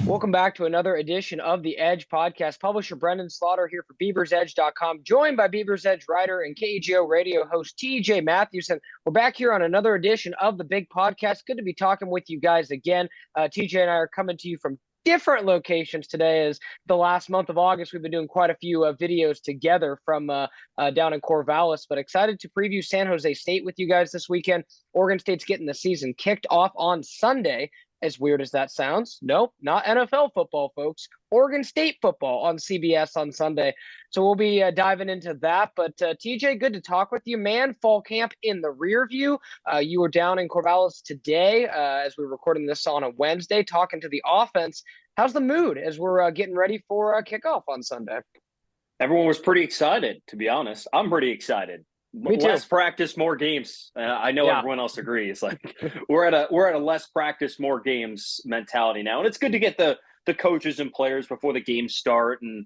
Welcome back to another edition of the Edge podcast. Publisher Brenden Slaughter here for BeaversEdge.com, joined by Beavers Edge writer and KEGO radio host TJ Mathewson. We're back here on another edition of the big podcast. Good to be talking with you guys again. TJ and I are coming to you from different locations today. As the last month of August, we've been doing quite a few videos together from down in Corvallis, but excited to preview San Jose State with you guys this weekend. Oregon State's getting the season kicked off on Sunday. As weird as that sounds, nope, not NFL football, folks. Oregon State football on CBS on Sunday. So we'll be diving into that. But TJ, good to talk with you, man. Fall camp in the rear view. You were down in Corvallis today as we're recording this on a Wednesday, talking to the offense. How's the mood as we're getting ready for kickoff on Sunday? Everyone was pretty excited, to be honest. I'm pretty excited. Less practice, more games. I know everyone else agrees. Like we're at a less practice, more games mentality now, and it's good to get the coaches and players before the games start. And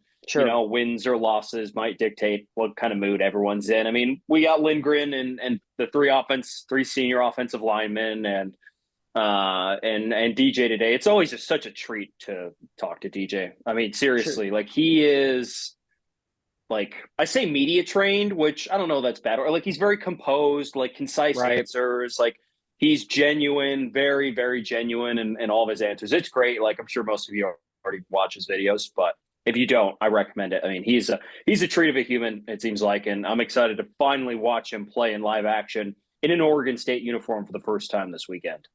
wins or losses might dictate what kind of mood everyone's in. I mean, we got Lindgren and the three senior offensive linemen and DJ today. It's always just such a treat to talk to DJ. I mean, seriously, like he is. Like I say media trained, which I don't know that's bad. Or like he's very composed, like concise answers. Like he's genuine, very, very genuine in all of his answers. It's great. Like I'm sure most of you already watch his videos, but if you don't, I recommend it. I mean, he's a treat of a human, it seems like, and I'm excited to finally watch him play in live action in an Oregon State uniform for the first time this weekend.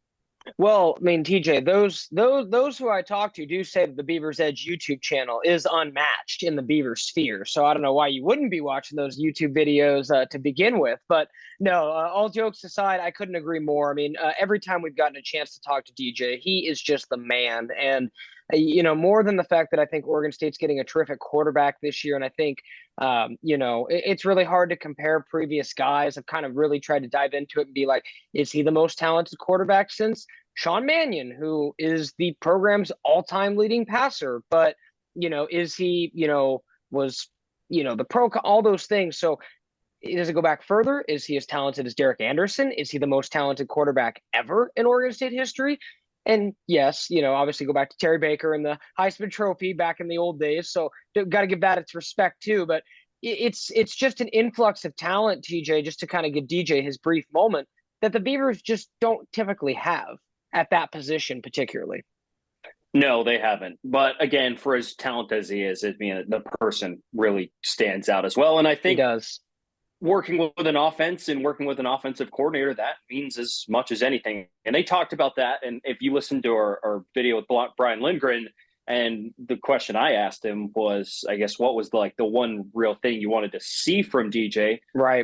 Well, I mean, TJ, those who I talk to do say that the Beavers Edge YouTube channel is unmatched in the Beaver sphere. So I don't know why you wouldn't be watching those YouTube videos to begin with. But no, all jokes aside, I couldn't agree more. I mean, every time we've gotten a chance to talk to DJ, he is just the man. And more than the fact that I think Oregon State's getting a terrific quarterback this year. And I think, it's really hard to compare previous guys. I've kind of really tried to dive into it and be like, is he the most talented quarterback since Sean Mannion, who is the program's all-time leading passer? But, is he, was, the pro, all those things. So does it go back further? Is he as talented as Derek Anderson? Is he the most talented quarterback ever in Oregon State history? And yes, obviously go back to Terry Baker and the Heisman Trophy back in the old days. So got to give that its respect too. But it's just an influx of talent, TJ, just to kind of give DJ his brief moment that the Beavers just don't typically have at that position particularly. No, they haven't. But again, for as talented as he is, I mean, the person really stands out as well. And I think he does. Working with an offense and working with an offensive coordinator, that means as much as anything. And they talked about that. And if you listen to our video with Brian Lindgren, and the question I asked him was, I guess, what was the one real thing you wanted to see from DJ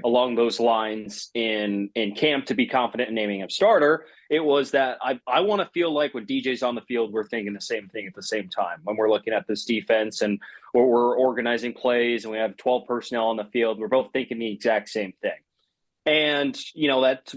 along those lines in camp to be confident in naming him starter? It was that I want to feel like when DJ's on the field, we're thinking the same thing at the same time. When we're looking at this defense and we're organizing plays and we have 12 personnel on the field, we're both thinking the exact same thing. And, that's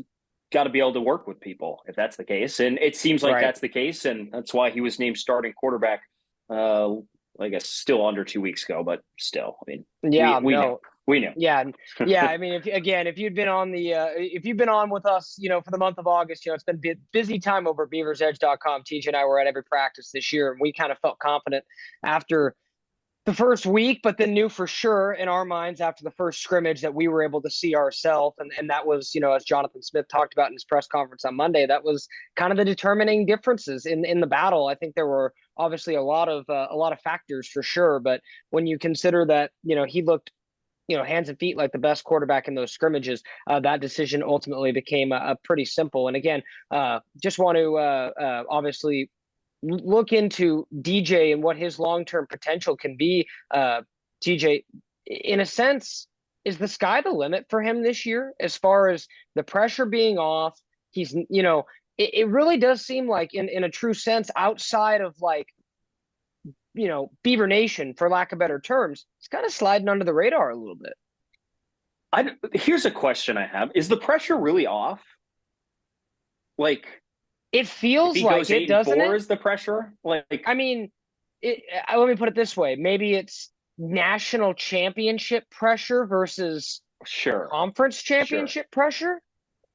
got to be able to work with people if that's the case. And it seems like that's the case. And that's why he was named starting quarterback, I guess still under 2 weeks ago, but still, I mean, we knew. Yeah. I mean, if you'd been on if you've been on with us, for the month of August, it's been busy time over at BeaversEdge.com. TJ and I were at every practice this year, and we kind of felt confident after the first week, but then knew for sure in our minds after the first scrimmage that we were able to see ourselves. And that was, as Jonathan Smith talked about in his press conference on Monday, that was kind of the determining differences in the battle. I think there were obviously a lot of factors for sure. But when you consider that, he looked, hands and feet like the best quarterback in those scrimmages, that decision ultimately became pretty simple. And again, just want to obviously look into DJ and what his long-term potential can be. TJ, in a sense, is the sky the limit for him this year as far as the pressure being off? He's, it really does seem like in a true sense, outside of Beaver Nation, for lack of better terms, it's kind of sliding under the radar a little bit. Here's a question I have. Is the pressure really off? It feels like it, doesn't it? Is the pressure? I mean, let me put it this way. Maybe it's national championship pressure versus conference championship pressure.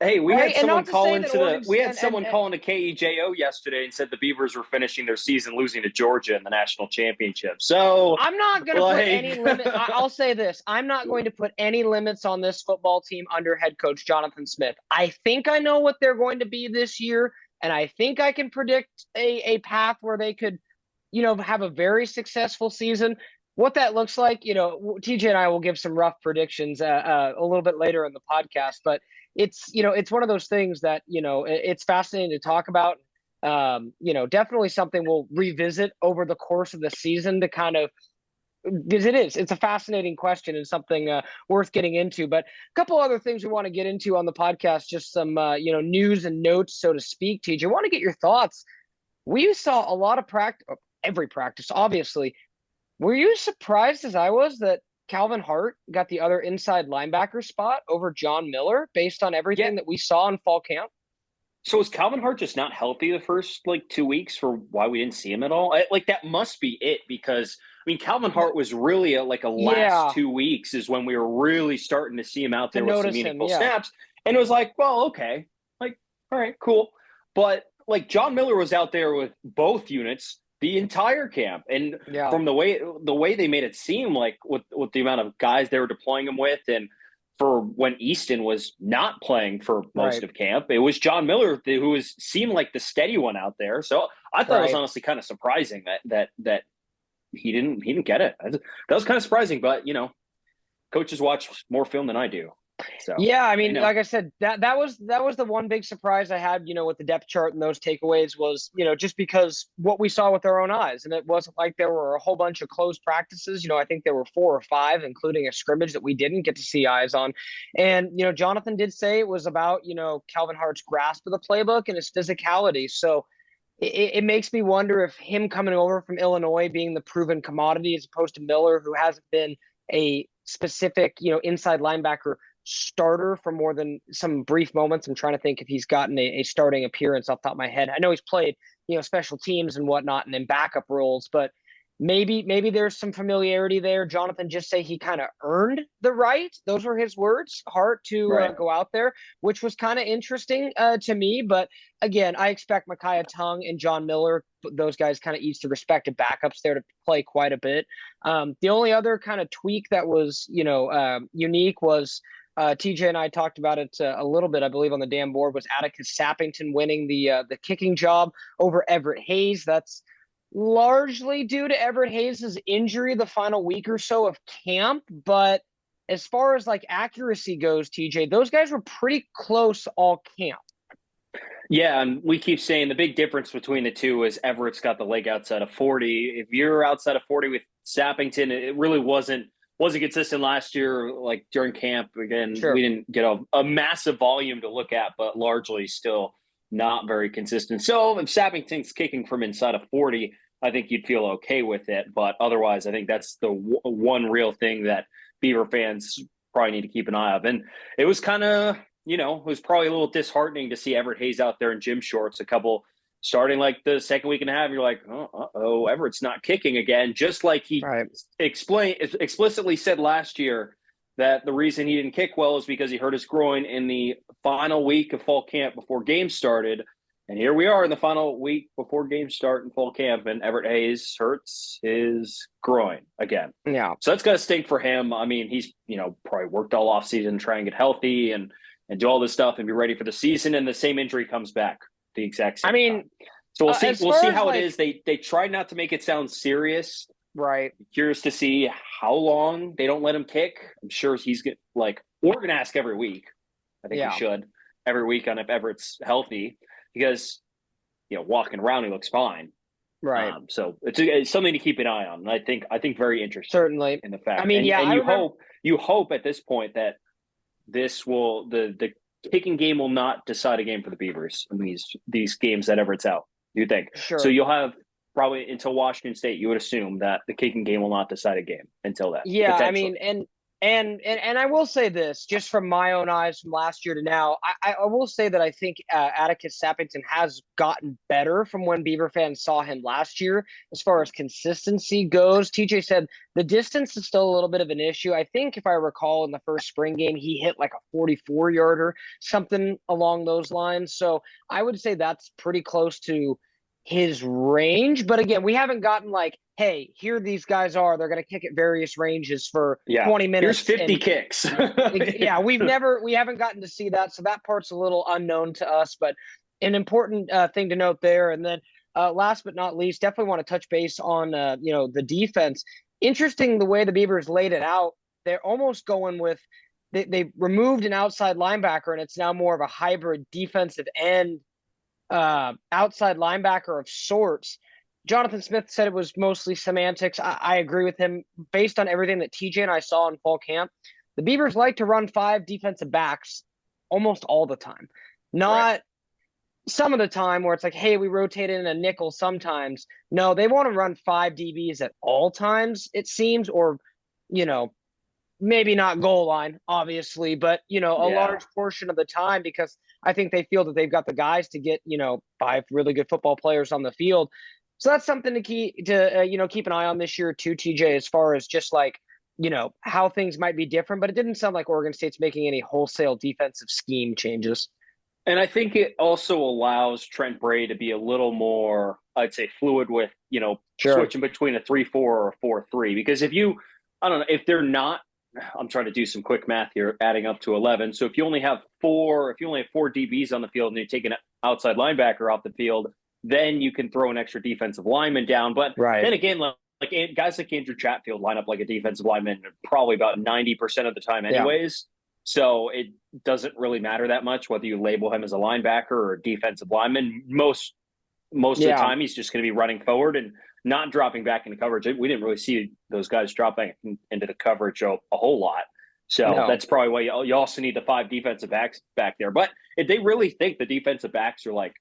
Hey, we right? had And someone not to call say that into the Oregon's we had someone call into KEJO yesterday and said the Beavers were finishing their season losing to Georgia in the national championship. So, I'm not going to put like, any limit. I'll say this. I'm not going to put any limits on this football team under head coach Jonathan Smith. I think I know what they're going to be this year, and I think I can predict a path where they could, have a very successful season. What that looks like, TJ and I will give some rough predictions a little bit later in the podcast, but it's one of those things that, it's fascinating to talk about. Definitely something we'll revisit over the course of the season to kind of, because it's a fascinating question and something worth getting into. But a couple other things we want to get into on the podcast, just some news and notes, so to speak. TJ, I want to get your thoughts. We saw a lot of practice, every practice, obviously. Were you surprised as I was that Calvin Hart got the other inside linebacker spot over John Miller based on yeah. everything that we saw in fall camp? So is Calvin Hart just not healthy the first 2 weeks for why we didn't see him at all? That must be it, because I mean Calvin Hart was really a last Yeah, 2 weeks is when we were really starting to see him out to there with some notice him. meaningful Yeah, snaps, and it was like, well, okay, all right, cool, but John Miller was out there with both units the entire camp, and yeah, from the way they made it seem like with the amount of guys they were deploying him with, and for when Easton was not playing for most right, of camp, it was John Miller who seemed like the steady one out there. So I thought it was right. honestly kind of surprising that he didn't get it. That was kind of surprising, but coaches watch more film than I do, so Yeah, I mean, like I said, that was the one big surprise I had, with the depth chart and those takeaways was, just because what we saw with our own eyes. And it wasn't like there were a whole bunch of closed practices. I think there were 4 or 5, including a scrimmage that we didn't get to see eyes on. And, Jonathan did say it was about, Calvin Hart's grasp of the playbook and his physicality. So it makes me wonder if him coming over from Illinois being the proven commodity as opposed to Miller, who hasn't been a specific, inside linebacker starter for more than some brief moments. I'm trying to think if he's gotten a starting appearance off the top of my head. I know he's played, special teams and whatnot and in backup roles, but maybe there's some familiarity there. Jonathan just say he kind of earned the right. Those were his words, Hart, to right. go out there, which was kind of interesting to me. But again, I expect Micaiah Tongue and John Miller, those guys kind of each the respective backups there to play quite a bit. The only other kind of tweak that was, unique was TJ and I talked about it a little bit, I believe, on the damn board, was Atticus Sappington winning the kicking job over Everett Hayes. That's largely due to Everett Hayes' injury the final week or so of camp. But as far as accuracy goes, TJ, those guys were pretty close all camp. Yeah, and we keep saying the big difference between the two is Everett's got the leg outside of 40. If you're outside of 40 with Sappington, it really wasn't consistent last year, during camp. Again, Sure. we didn't get a massive volume to look at, but largely still not very consistent. So if Sappington's kicking from inside of 40, I think you'd feel okay with it. But otherwise, I think that's the one real thing that Beaver fans probably need to keep an eye on. And it was kind of, it was probably a little disheartening to see Everett Hayes out there in gym shorts starting the second week and a half. You're like, oh, Everett's not kicking again. Just like he explicitly said last year that the reason he didn't kick well is because he hurt his groin in the final week of fall camp before games started. And here we are in the final week before games start in fall camp, and Everett Hayes hurts his groin again. Yeah. So that's going to stink for him. I mean, he's, probably worked all offseason, try and get healthy and do all this stuff and be ready for the season. And the same injury comes back the exact same time. So we'll see. We'll see how it is. They tried not to make it sound serious. Right. Curious to see how long they don't let him kick. I'm sure he's we're going to ask every week. I think we should every week on if Everett's healthy, because walking around he looks fine. Right. So it's something to keep an eye on. And I think very interesting. Certainly. In the fact. I mean, and you hope at this point that this will the kicking game will not decide a game for the Beavers in these games that Everett's out. Do you think? Sure. So you'll have probably until Washington State. You would assume that the kicking game will not decide a game until that. Yeah, I mean, and And I will say this, just from my own eyes from last year to now, I will say that I think Atticus Sappington has gotten better from when Beaver fans saw him last year as far as consistency goes. TJ said the distance is still a little bit of an issue. I think if I recall in the first spring game, he hit like a 44-yarder, something along those lines. So I would say that's pretty close to his range. But again, we haven't gotten like, hey, here these guys are. They're going to kick at various ranges for 20 minutes. Here's 50 kicks. Yeah, we haven't gotten to see that. So that part's a little unknown to us, but an important thing to note there. And then last but not least, definitely want to touch base on, the defense. Interesting the way the Beavers laid it out. They're almost going with, they removed an outside linebacker, and it's now more of a hybrid defensive end outside linebacker of sorts. Jonathan Smith said it was mostly semantics. I agree with him. Based on everything that TJ and I saw in fall camp, the Beavers like to run 5 defensive backs almost all the time. Not some of the time where it's like, hey, we rotate in a nickel sometimes. No, they want to run 5 DBs at all times, it seems, or, maybe not goal line, obviously, but, a large portion of the time, because I think they feel that they've got the guys to get, 5 really good football players on the field. So that's something to keep an eye on this year too, TJ, as far as just like, how things might be different. But it didn't sound like Oregon State's making any wholesale defensive scheme changes. And I think it also allows Trent Bray to be a little more, I'd say, fluid with, switching between a 3-4 or a 4-3. Because if they're not, I'm trying to do some quick math here, adding up to 11. So if you only have 4 DBs on the field and you take an outside linebacker off the field, then you can throw an extra defensive lineman down. But then again, like guys like Andrew Chatfield line up like a defensive lineman probably about 90% of the time anyways. So it doesn't really matter that much whether you label him as a linebacker or a defensive lineman. Most of the time, he's just going to be running forward and not dropping back into coverage. We didn't really see those guys dropping into the coverage a whole lot. So that's probably why you also need the 5 defensive backs back there. But if they really think the defensive backs are like,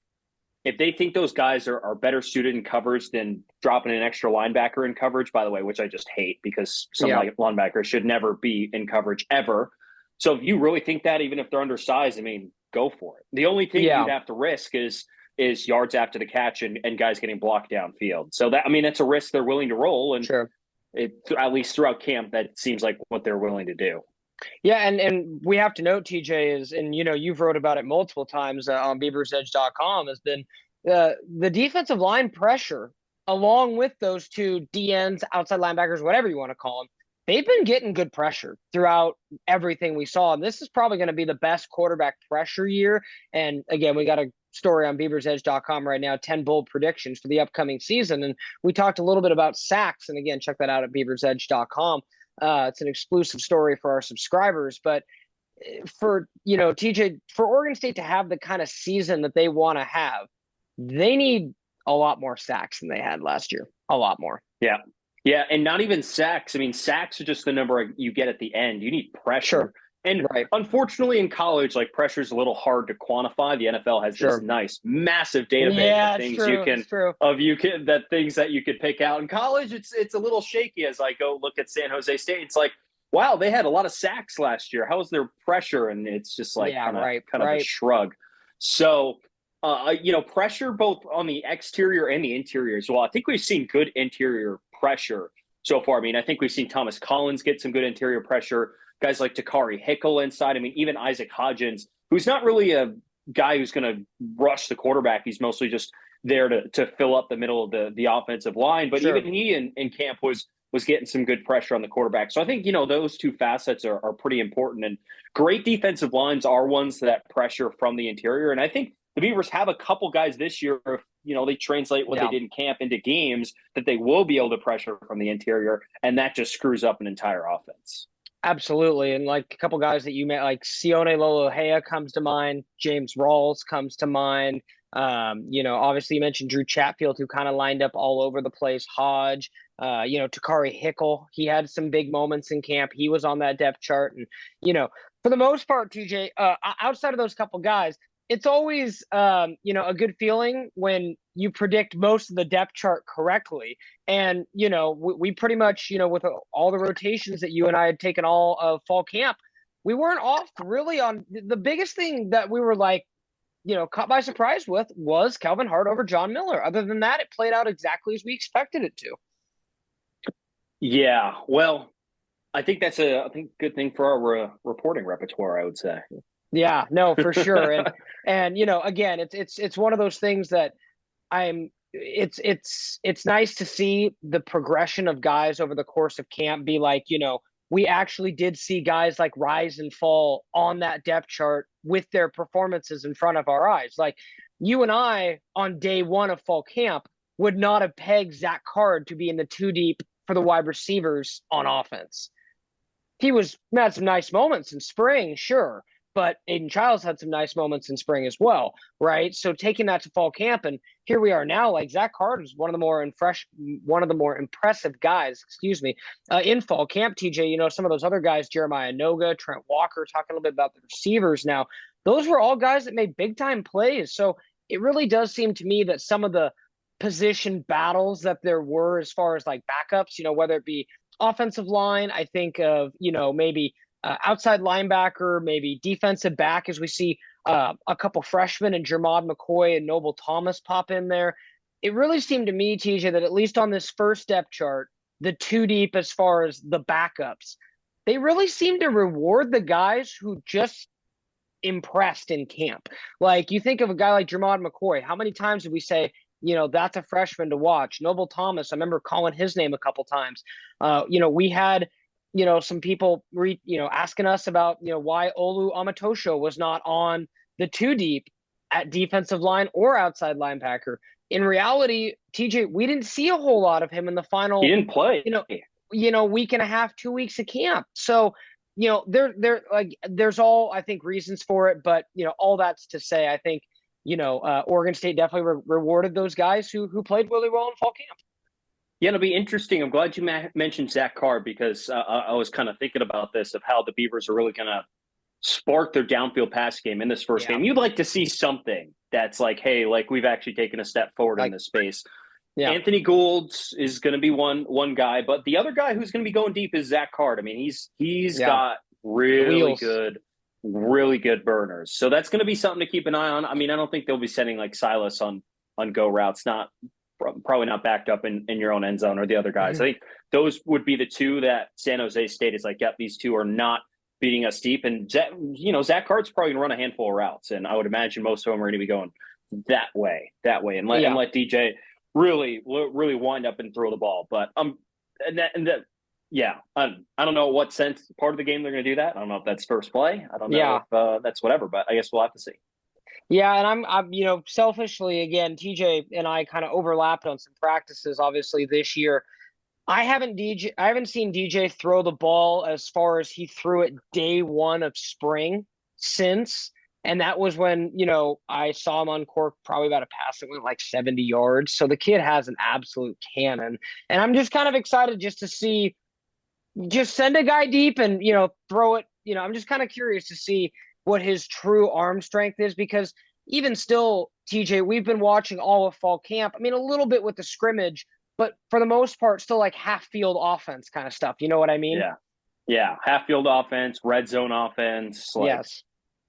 if they think those guys are better suited in coverage than dropping an extra linebacker in coverage, by the way, which I just hate because some linebackers should never be in coverage ever. So if you really think that, even if they're undersized, go for it. The only thing you'd have to risk is yards after the catch and guys getting blocked downfield. So that's a risk they're willing to roll. And at least throughout camp, that seems like what they're willing to do. Yeah, and we have to note, TJ, is, and you've wrote about it multiple times on BeaversEdge.com, has been the defensive line pressure, along with those 2 DNs, outside linebackers, whatever you want to call them. They've been getting good pressure throughout everything we saw, and this is probably going to be the best quarterback pressure year. And again, we got a story on BeaversEdge.com right now, 10 bold predictions for the upcoming season, and we talked a little bit about sacks. And again, check that out at BeaversEdge.com. It's an exclusive story for our subscribers, but for, TJ, for Oregon State to have the kind of season that they want to have, they need a lot more sacks than they had last year. A lot more. Yeah. Yeah. And not even sacks. Sacks are just the number you get at the end. You need pressure. And unfortunately in college, like, pressure is a little hard to quantify. The NFL has this nice, massive database of things that you could pick out. In college, it's a little shaky as I go look at San Jose State. It's like, wow, they had a lot of sacks last year. How was their pressure? And it's just like kind of a shrug. So, pressure both on the exterior and the interior as well. I think we've seen good interior pressure so far. I think we've seen Thomas Collins get some good interior pressure. Guys like Takari Hickel inside. Even Isaac Hodgins, who's not really a guy who's going to rush the quarterback. He's mostly just there to fill up the middle of the offensive line. But even he in camp was getting some good pressure on the quarterback. So I think, those 2 facets are pretty important. And great defensive lines are ones that pressure from the interior. And I think the Beavers have a couple guys this year, if, they translate what they did in camp into games, that they will be able to pressure from the interior. And that just screws up an entire offense. Absolutely. And like a couple guys that you met, like Sione Lolohea comes to mind. James Rawls comes to mind. Obviously you mentioned Drew Chatfield, who kind of lined up all over the place. Hodge, Takari Hickel, he had some big moments in camp. He was on that depth chart. And, for the most part, TJ, outside of those couple guys, it's always a good feeling when you predict most of the depth chart correctly. And we pretty much with all the rotations that you and I had taken all of fall camp, we weren't off really on the biggest thing that we were like caught by surprise with was Kelvin Hart over John Miller. Other than that, it played out exactly as we expected it to. Yeah, well, I think that's a good thing for our reporting repertoire, I would say. Yeah, no, for sure. And again, it's one of those things that it's nice to see the progression of guys over the course of camp be like, we actually did see guys like rise and fall on that depth chart with their performances in front of our eyes. Like you and I on day one of fall camp would not have pegged Zach Card to be in the 2 deep for the wide receivers on offense. He had some nice moments in spring, sure, but Aiden Childs had some nice moments in spring as well, right? So taking that to fall camp, and here we are now. Like Zach Card is one of the more impressive guys, in fall camp. TJ, some of those other guys, Jeremiah Noga, Trent Walker, talking a little bit about the receivers now. Those were all guys that made big time plays. So it really does seem to me that some of the position battles that there were as far as like backups, whether it be offensive line, I think of, maybe outside linebacker, maybe defensive back, as we see a couple freshmen and Jermod McCoy and Noble Thomas pop in there. It really seemed to me, TJ, that at least on this first depth chart, the 2 deep as far as the backups, they really seem to reward the guys who just impressed in camp. Like you think of a guy like Jermod McCoy. How many times did we say, that's a freshman to watch? Noble Thomas, I remember calling his name a couple times. We had, some people, asking us about, why Olu Amatosho was not on the 2 deep at defensive line or outside linebacker. In reality, TJ, we didn't see a whole lot of him in the final. He didn't play. Week and a half, 2 weeks of camp. So, there's all, I think, reasons for it. But, all that's to say, I think, Oregon State definitely rewarded those guys who played really well in fall camp. Yeah, it'll be interesting. I'm glad you mentioned Zach Card because I was kind of thinking about this, of how the Beavers are really going to spark their downfield pass game in this first game. You'd like to see something that's like, hey, like we've actually taken a step forward in this space. Yeah. Anthony Gould is going to be one guy, but the other guy who's going to be going deep is Zach Card. I mean, he's got really good burners. So that's going to be something to keep an eye on. I mean, I don't think they'll be sending like Silas on go routes, probably not backed up in your own end zone, or the other guys. I think those would be the two that San Jose State is like, yep, these two are not beating us deep. And Zach Cart's probably gonna run a handful of routes, and I would imagine most of them are going to be going that way, and let DJ really wind up and throw the ball. But I don't know what sense part of the game they're going to do that. I don't know if that's first play. I don't know if that's whatever, but I guess we'll have to see. Yeah, and I'm selfishly, again, TJ and I kind of overlapped on some practices, obviously, this year. I haven't seen DJ throw the ball as far as he threw it day one of spring since. And that was when, I saw him uncork probably about a pass that went like 70 yards. So the kid has an absolute cannon. And I'm just kind of excited just to see, just send a guy deep and, throw it. I'm just kind of curious to see what his true arm strength is, because even still, TJ, we've been watching all of fall camp. I mean, a little bit with the scrimmage, but for the most part, still like half field offense kind of stuff. You know what I mean? Yeah. Half field offense, red zone offense. Yes.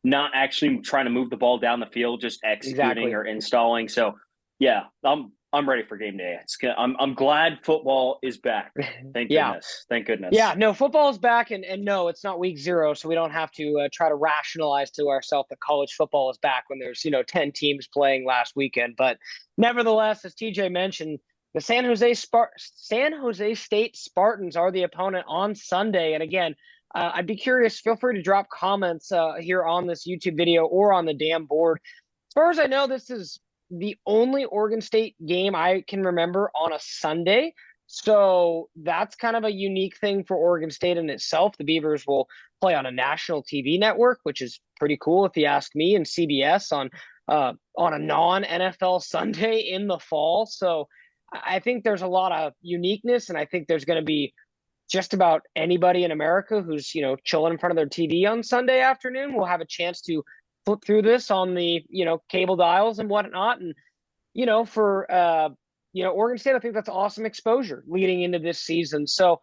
Not actually trying to move the ball down the field, just executing or installing. So yeah, I'm ready for game day. I'm glad football is back. Thank goodness. Thank goodness. Yeah, no, football is back, and no, it's not week 0, so we don't have to try to rationalize to ourselves that college football is back when there's 10 teams playing last weekend. But nevertheless, as TJ mentioned, the San Jose State Spartans are the opponent on Sunday. And again, I'd be curious. Feel free to drop comments here on this YouTube video or on the damn board. As far as I know, this is the only Oregon State game I can remember on a Sunday. So that's kind of a unique thing for Oregon State in itself. The Beavers will play on a national TV network, which is pretty cool if you ask me, and CBS on a non-NFL Sunday in the fall. So I think there's a lot of uniqueness, and I think there's going to be just about anybody in America who's, chilling in front of their TV on Sunday afternoon will have a chance to flip through this on the, cable dials and whatnot. And, for, Oregon State, I think that's awesome exposure leading into this season. So,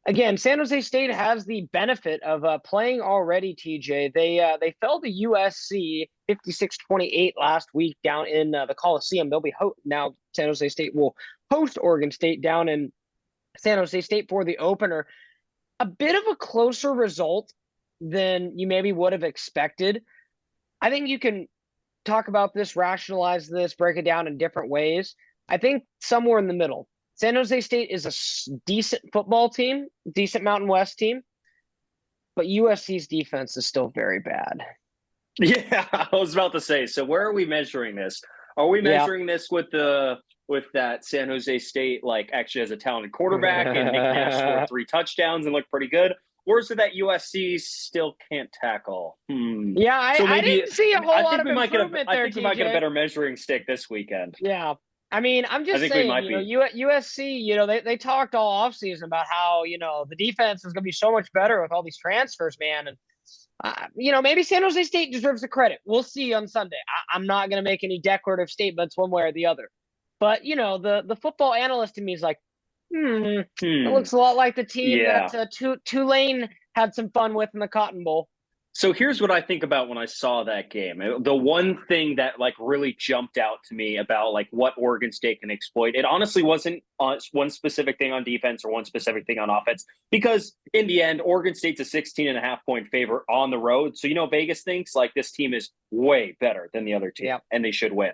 again, San Jose State has the benefit of playing already, TJ. They fell to USC 56-28 last week down in the Coliseum. They'll be now San Jose State will host Oregon State down in San Jose State for the opener. A bit of a closer result than you maybe would have expected. I think you can talk about this, rationalize this, break it down in different ways. I think somewhere in the middle. San Jose State is a decent football team, decent Mountain West team, but USC's defense is still very bad. Yeah, I was about to say. So where are we measuring this? Are we measuring this with that San Jose State actually has a talented quarterback and Nick Nash scored 3 touchdowns and looked pretty good? Or is it that USC still can't tackle? Yeah, I didn't see a whole lot of improvement there, I think we might get a better measuring stick this weekend. Yeah. I mean, I'm just saying, USC, they talked all offseason about how, the defense is going to be so much better with all these transfers, man. And, maybe San Jose State deserves the credit. We'll see on Sunday. I'm not going to make any declarative statements one way or the other. But, the football analyst in me is like, it looks a lot like the team that Tulane had some fun with in the Cotton Bowl. So here's what I think about when I saw that game. The one thing that really jumped out to me about what Oregon State can exploit, it honestly wasn't one specific thing on defense or one specific thing on offense, because in the end, Oregon State's a 16.5-point favorite on the road. So, Vegas thinks this team is way better than the other team and they should win.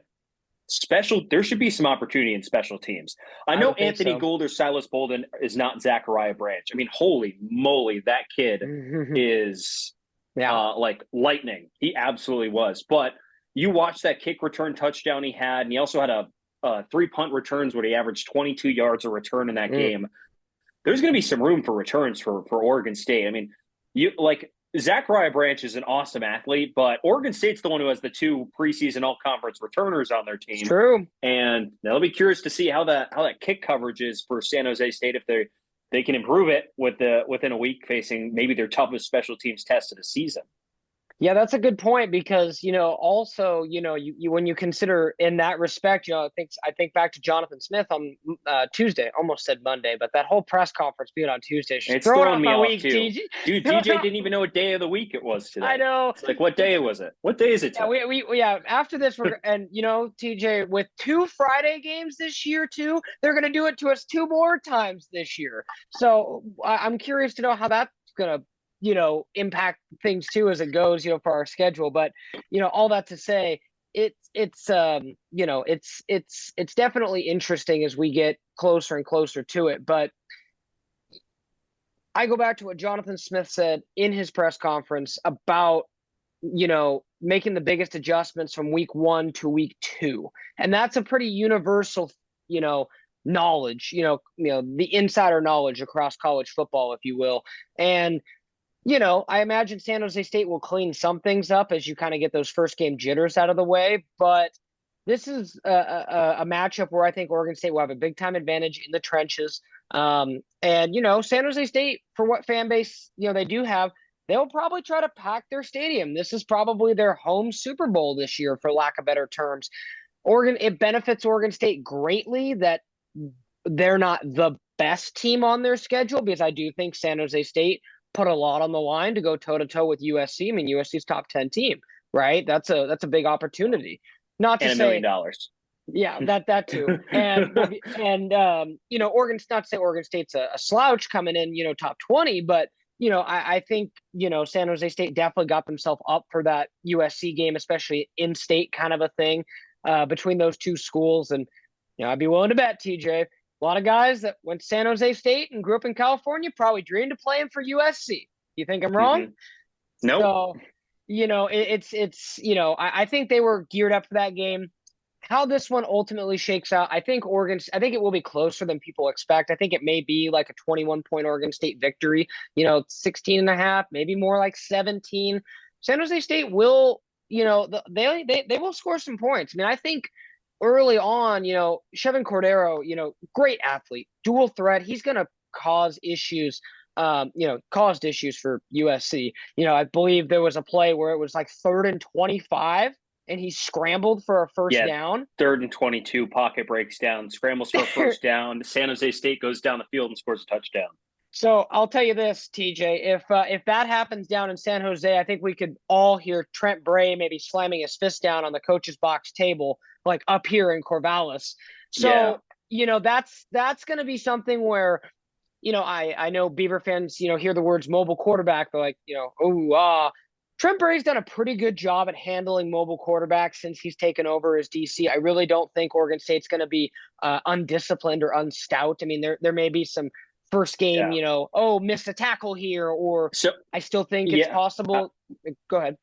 There should be some opportunity in special teams. I know Anthony Gould or Silas Bolden is not Zachariah Branch. I mean, holy moly, that kid is like lightning. He absolutely was. But you watch that kick return touchdown he had, and he also had a 3 punt returns where he averaged 22 yards a return in that game. There's going to be some room for returns for Oregon State. I mean, Zachariah Branch is an awesome athlete, but Oregon State's the one who has the 2 preseason all-conference returners on their team. It's true. And they'll be curious to see how that kick coverage is for San Jose State if they can improve it within a week facing maybe their toughest special teams test of the season. Yeah, that's a good point because, also, you when you consider in that respect, I think back to Jonathan Smith on Tuesday, almost said Monday, but that whole press conference being on Tuesday. It's throwing me off, too. Dude, DJ didn't even know what day of the week it was today. I know. It's what day was it? What day is it today? Yeah, after this, and, TJ, with 2 Friday games this year, too, they're going to do it to us 2 more times this year. So I'm curious to know how that's going to impact things too as it goes, for our schedule. But, all that to say, it's definitely interesting as we get closer and closer to it. But I go back to what Jonathan Smith said in his press conference about, making the biggest adjustments from week 1 to week 2. And that's a pretty universal, knowledge, the insider knowledge across college football, if you will. And I imagine San Jose State will clean some things up as you kind of get those first game jitters out of the way. But this is a matchup where I think Oregon State will have a big time advantage in the trenches. And, San Jose State, for what fan base, they do have, they'll probably try to pack their stadium. This is probably their home Super Bowl this year, for lack of better terms. It benefits Oregon State greatly that they're not the best team on their schedule, because I do think San Jose State put a lot on the line to go toe-to-toe with USC. I mean, USC's top 10 team, right? That's a big opportunity. Not to and say $1 million. Yeah, that too. And Oregon's not to say Oregon State's a slouch coming in, top 20, but I think, San Jose State definitely got themselves up for that USC game, especially in-state kind of a thing between those 2 schools. And, I'd be willing to bet, TJ, a lot of guys that went to San Jose State and grew up in California probably dreamed of playing for USC. You think I'm wrong? Nope. So, I think they were geared up for that game. How this one ultimately shakes out, I think it will be closer than people expect. I think it may be like a 21-point Oregon State victory, 16.5, maybe more like 17. San Jose State will, they will score some points. I mean, I think early on, Chevin Cordero, great athlete, dual threat. He's going to cause issues caused issues for USC. I believe there was a play where it was like 3rd and 25 and he scrambled for a first down. 3rd and 22, pocket breaks down, scrambles for a first down. San Jose State goes down the field and scores a touchdown. So I'll tell you this, TJ, if that happens down in San Jose, I think we could all hear Trent Bray maybe slamming his fist down on the coach's box table, like up here in Corvallis. So, that's going to be something where, I know Beaver fans, hear the words mobile quarterback. They're like, Trent Bray's done a pretty good job at handling mobile quarterbacks since he's taken over as DC. I really don't think Oregon State's going to be undisciplined or unstout. I mean, there may be some first game, missed a tackle here, or I still think it's possible. Go ahead.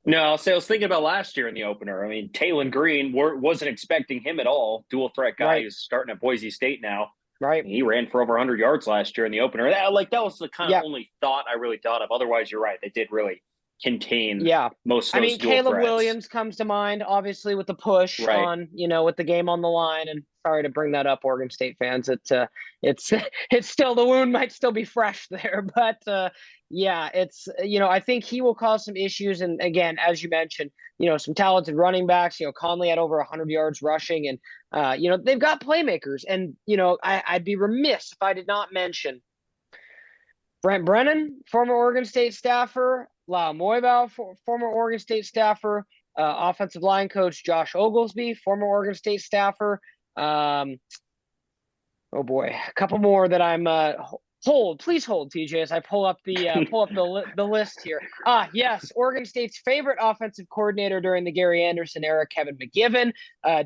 No, I was thinking about last year in the opener. I mean, Talon Green wasn't expecting him at all. Dual threat guy who's starting at Boise State now. Right. He ran for over 100 yards last year in the opener. That was the kind of only thought I really thought of. Otherwise, you're right. They did really contain most of those dual Caleb threats. Williams comes to mind, obviously, with the push on, with the game on the line. And sorry to bring that up, Oregon State fans. It's still, the wound might still be fresh there. But, it's, I think he will cause some issues. And again, as you mentioned, some talented running backs, Conley had over 100 yards rushing, and, they've got playmakers. And, I'd be remiss if I did not mention Brenden, former Oregon State staffer, Lau Moibau, former Oregon State staffer, offensive line coach Josh Oglesby, former Oregon State staffer. Oh boy, a couple more that I'm please hold, TJ, as I pull up the list here. Yes, Oregon State's favorite offensive coordinator during the Gary Anderson era, Kevin McGivern,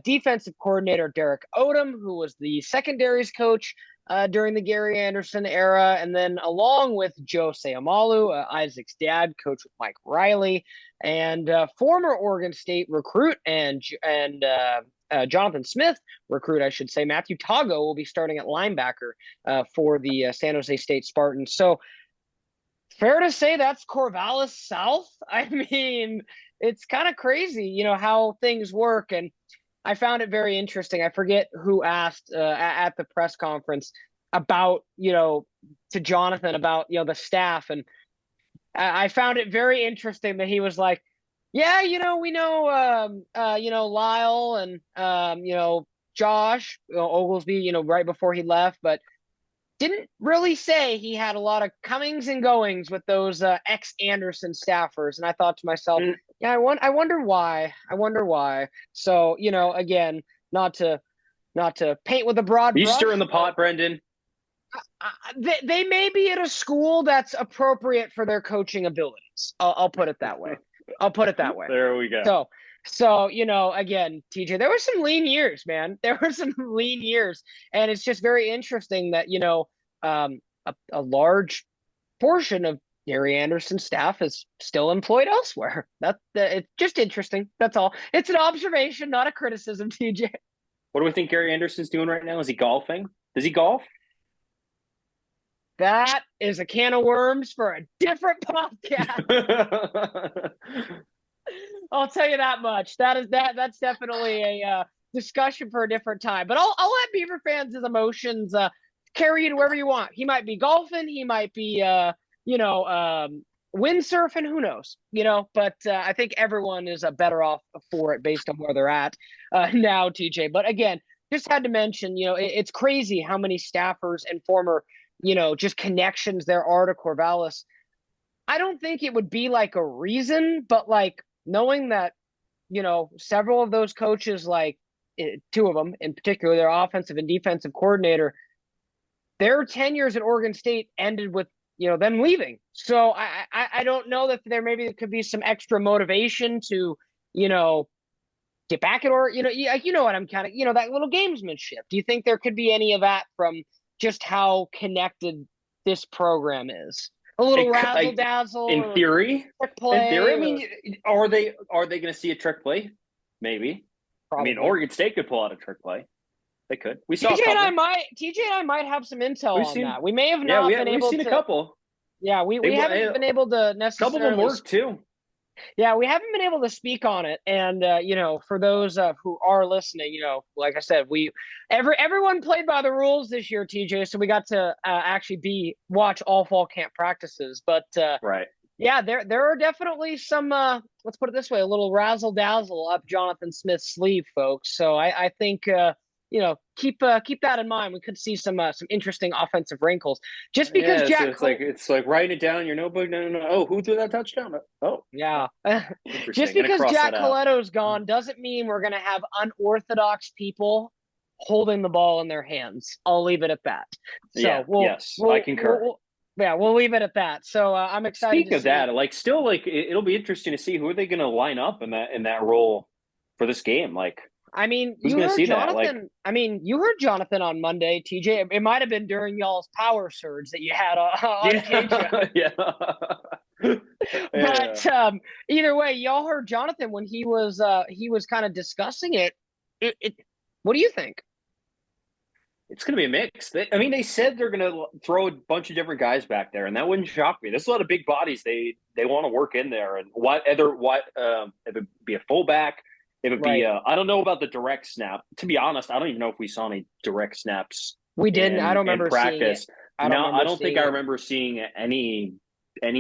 defensive coordinator Derek Odom, who was the secondaries coach during the Gary Anderson era, and then along with Joe Sayamalu, Isaac's dad, coach with Mike Riley, and former Oregon State recruit and Jonathan Smith recruit, I should say, Matthew Tago will be starting at linebacker for the San Jose State Spartans. So fair to say that's Corvallis South. I mean, it's kind of crazy, how things work. And I found it very interesting. I forget who asked at the press conference about, to Jonathan about, the staff. And I found it very interesting that he was like, yeah, we know, Lyle and, Josh Oglesby, right before he left, but didn't really say he had a lot of comings and goings with those ex-Anderson staffers. And I thought to myself, I wonder why. So, again, not to paint with a broad brush. You stirring the pot, Brenden? They may be at a school that's appropriate for their coaching abilities. I'll put it that way. There we go. So, again, TJ, there were some lean years, man. There were some lean years. And it's just very interesting that, a large portion of Gary Anderson's staff is still employed elsewhere. It's just interesting. That's all. It's an observation, not a criticism, TJ. What do we think Gary Anderson's doing right now? Is he golfing? Does he golf? That is a can of worms for a different podcast. I'll tell you that much. That's definitely a discussion for a different time. But I'll let Beaver fans' emotions carry you to wherever you want. He might be golfing. He might be windsurfing. Who knows? But I think everyone is better off for it based on where they're at now, TJ. But again, just had to mention, it's crazy how many staffers and former, just connections there are to Corvallis. I don't think it would be like a reason, but like knowing that, several of those coaches, like two of them in particular, their offensive and defensive coordinator, their tenures at Oregon State ended with, them leaving. So I don't know that there could be some extra motivation to, get back at, or, what I'm kind of, that little gamesmanship. Do you think there could be any of that from just how connected this program is? A little razzle dazzle. In theory, I mean, are they going to see a trick play? Maybe. Probably. I mean, Oregon State could pull out a trick play. They could. We saw TJ and I might have some intel on that. We may have not been able to. We've seen a couple. Yeah, we haven't been able to necessarily. A couple of them work too. Yeah, we haven't been able to speak on it, and for those who are listening, like I said, everyone played by the rules this year, TJ. So we got to actually watch all fall camp practices, but Right. yeah, there are definitely some. Let's put it this way: a little razzle dazzle up Jonathan Smith's sleeve, folks. So I think keep that in mind. We could see some interesting offensive wrinkles, just because Yeah, so Jack it's like writing it down in your notebook. No. Oh, who threw that touchdown? Oh, Yeah. Just interesting. Gonna because cross Jack that out. Coletto's gone doesn't mean we're going to have unorthodox people holding the ball in their hands. I'll leave it at that. Yeah, So we'll yes, I we'll concur. yeah, we'll leave it at that. So I'm excited Speaking to of see. that, still, it'll be interesting to see who are they going to line up in that role for this game. I mean, Who's you going to heard see that? Jonathan. I mean, you heard Jonathan on Monday, TJ. It might have been during y'all's power surge that you had on yeah, yeah, yeah. But either way, y'all heard Jonathan when he was kind of discussing it. What do you think? It's going to be a mix. They said they're going to throw a bunch of different guys back there, and that wouldn't shock me. There's a lot of big bodies they want to work in there, and if it be a fullback, if it be I don't know about the direct snap. To be honest, I don't even know if we saw any direct snaps. We didn't. I don't in remember practice. seeing it. I don't think I remember seeing any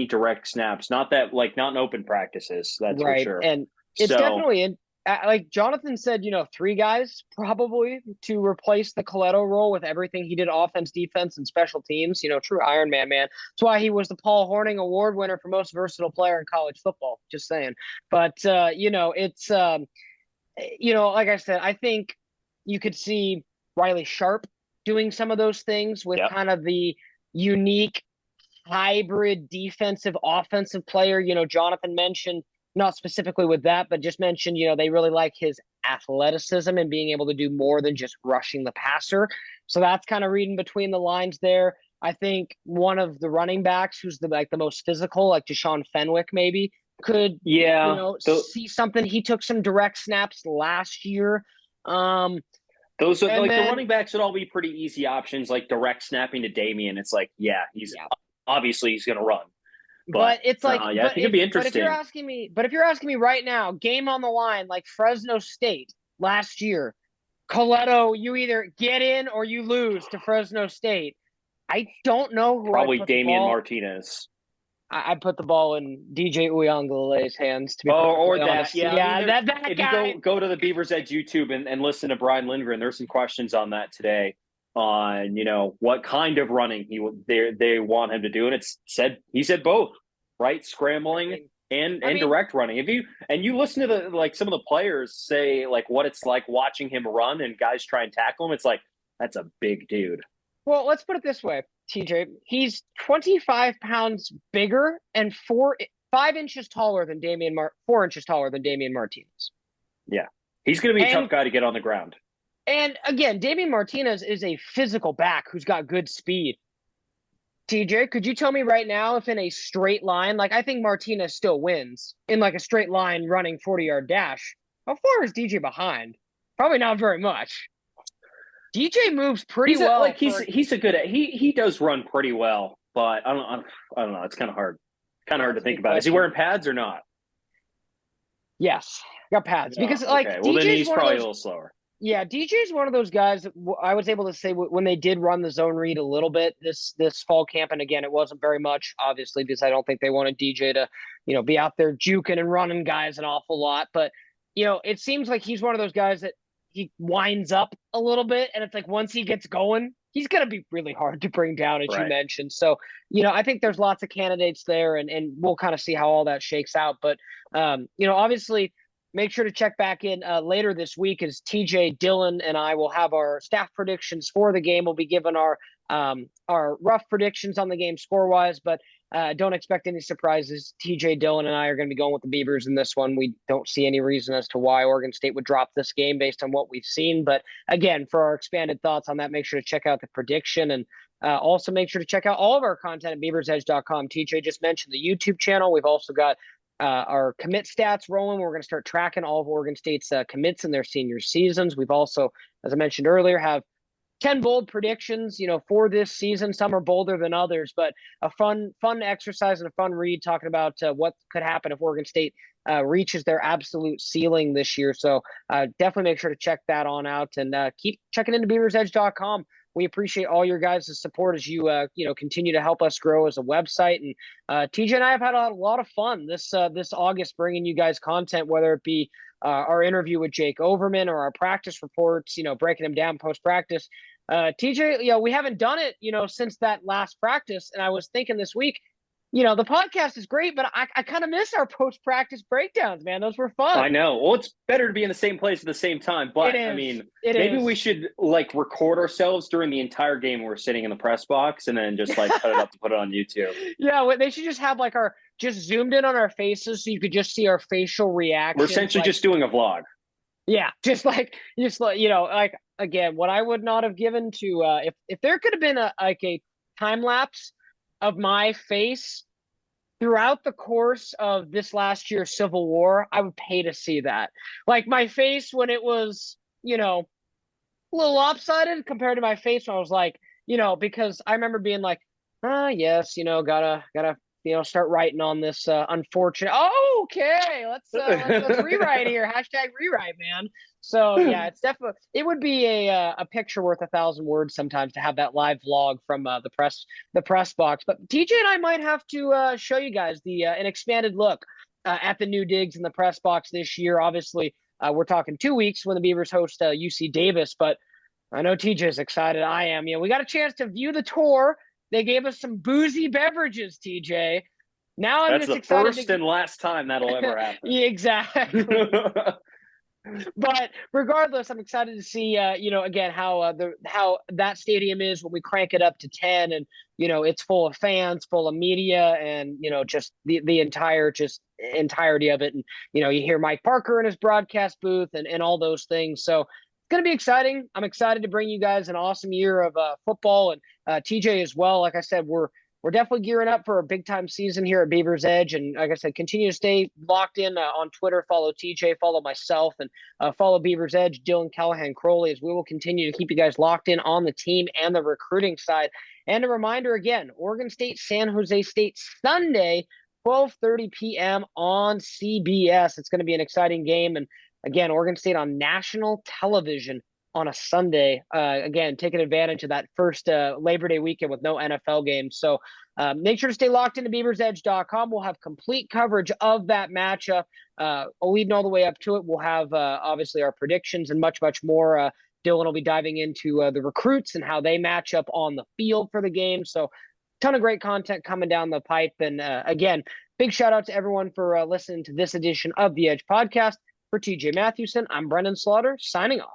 direct snaps. Not in open practices. That's for sure. And it's definitely like Jonathan said, 3 guys probably to replace the Coletto role with everything he did offense, defense, and special teams. True Iron Man. That's why he was the Paul Hornung Award winner for most versatile player in college football. Just saying. But it's like I said, I think you could see Riley Sharp doing some of those things with kind of the unique hybrid defensive offensive player. Jonathan mentioned, not specifically with that, but just mentioned, they really like his athleticism and being able to do more than just rushing the passer. So that's kind of reading between the lines there. I think one of the running backs who's the most physical, like Deshaun Fenwick, maybe could see something. He took some direct snaps last year. Those are the running backs would all be pretty easy options, like direct snapping to Damian. It's obviously he's going to run. But it's like, I think it'd be interesting. But if you're asking me right now, game on the line, like Fresno State last year, Coletto, you either get in or you lose to Fresno State. I don't know who. Probably Damian Martinez. I put the ball in DJ Uyangale's hands. To be or that, honest. yeah. That if guy. You go to the BeaversEdge YouTube and listen to Brian Lindgren, there's some questions on that today on what kind of running they want him to do, and he said both, right? Scrambling and direct running. If you listen to some of the players say what it's like watching him run and guys try and tackle him, it's like that's a big dude. Well, let's put it this way, TJ. He's 25 pounds bigger and 5 inches taller than 4 inches taller than Damian Martinez. Yeah, he's going to be a tough guy to get on the ground. And again, Damian Martinez is a physical back who's got good speed. TJ, could you tell me right now if in a straight line, I think Martinez still wins in a straight line running 40-yard dash, how far is DJ behind? Probably not very much. DJ moves pretty well. He's a good. He does run pretty well, but I don't know. It's kind of hard. Kind of hard to think about. Is he wearing pads or not? Yes, got pads because well, then he's probably a little slower. Yeah, DJ's one of those guys that I was able to say when they did run the zone read a little bit this fall camp, and again, it wasn't very much, obviously, because I don't think they wanted DJ to, be out there juking and running guys an awful lot. But, it seems like he's one of those guys that he winds up a little bit, and it's like once he gets going, he's going to be really hard to bring down, as you mentioned. So, I think there's lots of candidates there, and we'll kind of see how all that shakes out. But, obviously – make sure to check back in later this week as TJ, Dylan, and I will have our staff predictions for the game. We'll be giving our rough predictions on the game score-wise, but don't expect any surprises. TJ, Dylan, and I are going to be going with the Beavers in this one. We don't see any reason as to why Oregon State would drop this game based on what we've seen. But again, for our expanded thoughts on that, make sure to check out the prediction, and also make sure to check out all of our content at BeaversEdge.com. TJ just mentioned the YouTube channel. We've also got our commit stats rolling. We're going to start tracking all of Oregon State's commits in their senior seasons. We've also, as I mentioned earlier, have 10 bold predictions, for this season. Some are bolder than others, but a fun exercise and a fun read talking about what could happen if Oregon State reaches their absolute ceiling this year. So definitely make sure to check that on out and keep checking into BeaversEdge.com. We appreciate all your guys' support as you continue to help us grow as a website. And TJ and I have had a lot of fun this August bringing you guys content, whether it be our interview with Jake Overman or our practice reports, breaking them down post-practice. TJ, we haven't done it, since that last practice. And I was thinking this week, the podcast is great, but I kind of miss our post-practice breakdowns, man. Those were fun. I know. Well, it's better to be in the same place at the same time. But, I mean, maybe we should, record ourselves during the entire game when we're sitting in the press box and then just, put it up to put it on YouTube. Yeah, they should just have, just zoomed in on our faces so you could just see our facial reaction. We're essentially just doing a vlog. Yeah, again, what I would not have given to if there could have been a time lapse of my face throughout the course of this last year's Civil War, I would pay to see that. My face when it was, a little lopsided compared to my face when I was because I remember being yes, gotta start writing on this unfortunate. Oh, okay, let's rewrite here. Hashtag rewrite, man. So yeah, it's definitely, it would be a picture worth 1,000 words sometimes to have that live vlog from the press box. But TJ and I might have to show you guys an expanded look at the new digs in the press box this year. Obviously, we're talking 2 weeks when the Beavers host UC Davis, but I know TJ is excited. I am. We got a chance to view the tour. They gave us some boozy beverages, TJ. Now I'm just excited. That's the first and last time that'll ever happen. Exactly. But regardless, I'm excited to see, again, how that stadium is when we crank it up to 10 and, it's full of fans, full of media and, just the entirety of it. And, you hear Mike Parker in his broadcast booth and all those things. So it's going to be exciting. I'm excited to bring you guys an awesome year of football and TJ as well. Like I said, we're definitely gearing up for a big time season here at Beaver's Edge. And like I said, continue to stay locked in on Twitter. Follow TJ, follow myself, and follow Beaver's Edge, Dylan Callahan Crowley, as we will continue to keep you guys locked in on the team and the recruiting side. And a reminder again, Oregon State, San Jose State, Sunday, 12:30 p.m. on CBS. It's going to be an exciting game. And again, Oregon State on national television on a Sunday, again, taking advantage of that first Labor Day weekend with no NFL games. So make sure to stay locked into BeaversEdge.com. We'll have complete coverage of that matchup, leading all the way up to it. We'll have, obviously, our predictions and much, much more. Dylan will be diving into the recruits and how they match up on the field for the game. So ton of great content coming down the pipe. And again, big shout out to everyone for listening to this edition of the Edge podcast. For TJ Mathewson, I'm Brenden Slaughter, signing off.